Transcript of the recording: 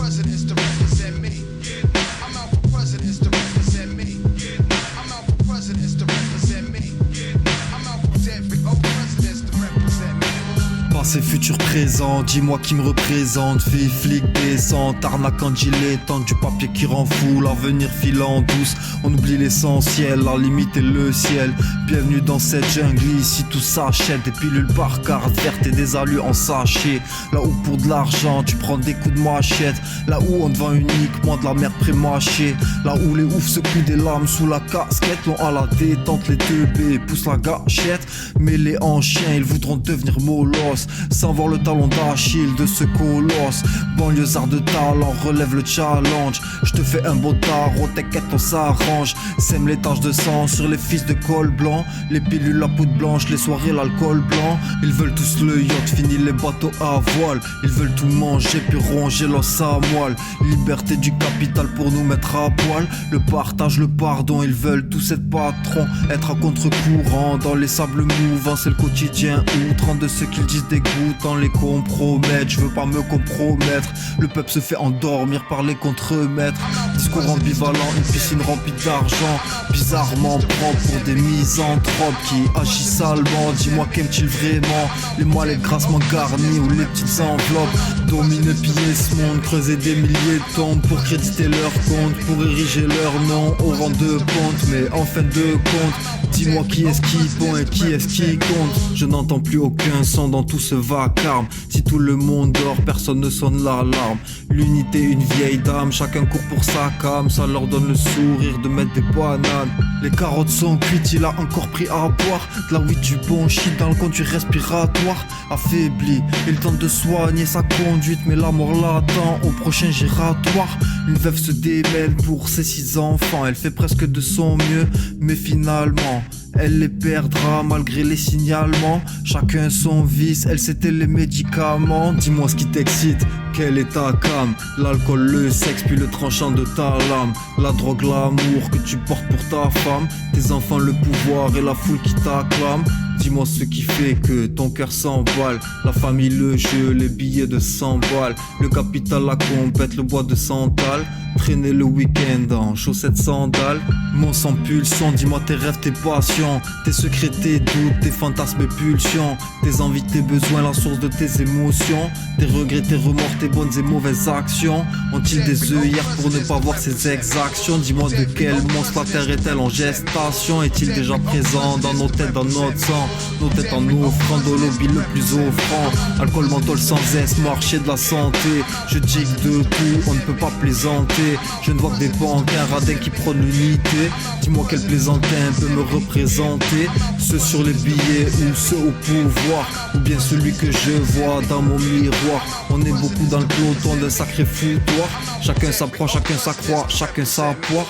presidents to represent me. I'm out for presidents to represent me. I'm out for presidents to represent me. I'm out for every presidents to represent me. Passé, futur, présent, dis-moi qui me représente. Fille, flic, descente, arnaque en dilettante. Du papier qui rend fou, l'avenir file en douce. On oublie l'essentiel, la limite est le ciel. Bienvenue dans cette jungle, ici tout s'achète. Des pilules par carte verte et des alus en sachet. Là où pour de l'argent tu prends des coups de machette. Là où on te vend uniquement de la merde pré-mâchée. Là où les oufs se couent des larmes sous la casquette. Long à la détente, les teubés poussent la gâchette. Mêlés en chien, ils voudront devenir molosses. Sans voir le talon d'Achille de ce colosse. Banlieusard de talent, relève le challenge. Je te fais un beau tarot, t'inquiète on s'arrange. Sème les taches de sang sur les fils de col blanc. Les pilules, la poudre blanche, les soirées, l'alcool blanc. Ils veulent tous le yacht, fini les bateaux à voile. Ils veulent tout manger puis ronger l'os à moelle. Liberté du capital pour nous mettre à poil. Le partage, le pardon, ils veulent tous être patrons. Être à contre-courant dans les sables mouvants. C'est le quotidien outrant de ceux qu'ils disent dégoûtants. Les compromettre, je veux pas me compromettre. Le peuple se fait endormir par les contremaîtres. Discours ambivalent, une piscine remplie d'argent. Bizarrement propre pour des misanthropes qui agissent salement. Dis-moi qu'aiment-ils vraiment? Les moellettes grassement garnies ou les petites enveloppes. Dominer, piller ce monde, creuser des milliers de tombes pour créditer leur compte, pour ériger leur nom au rang de ponte. Mais en fin de compte, dis-moi qui est-ce qui pond et qui est-ce qui compte. Je n'entends plus aucun son dans tout ce vacarme. Si tout le monde dort, personne ne sonne l'alarme. L'unité, une vieille dame, chacun court pour sa cam. Ça leur donne le sourire de mettre des bananes. Les carottes sont cuites, il a encore pris à boire. De la weed, du bon shit dans le conduit respiratoire. Affaibli, il tente de soigner sa conduite, mais la mort l'attend au prochain giratoire. Une veuve se démène pour ses 6 enfants. Elle fait presque de son mieux, mais finalement elle les perdra malgré les signalements. Chacun son vice, elle c'était les médicaments. Dis-moi ce qui t'excite, quelle est ta cam? L'alcool, le sexe, puis le tranchant de ta lame. La drogue, l'amour que tu portes pour ta femme. Tes enfants, le pouvoir et la foule qui t'acclame. Dis-moi ce qui fait que ton cœur s'emballe. La famille, le jeu, les billets de 100 balles. Le capital, la compète, le bois de santal. Traîner le week-end en chaussettes sandales. Mon sang pulsant, dis-moi tes rêves, tes passions. Tes secrets, tes doutes, tes fantasmes et pulsions. Tes envies, tes besoins, la source de tes émotions. Tes regrets, tes remords, tes bonnes et mauvaises actions. Ont-ils des œillères pour ne pas voir ces exactions? Dis-moi de quel monstre la terre est-elle en gestation? Est-il déjà présent dans nos têtes, dans notre sang? Nos têtes en offrande au lobby le plus offrant. Alcool, menthol sans S, marché de la santé. Je digue de tout, on ne peut pas plaisanter. Je ne vois que des banques, un radin qui prône l'unité. Dis-moi quel plaisantin peut me représenter. Ceux sur les billets ou ceux au pouvoir, ou bien celui que je vois dans mon miroir. On est beaucoup dans le peloton d'un sacré foutoir. Chacun s'approche, chacun s'accroît, chacun sa poire.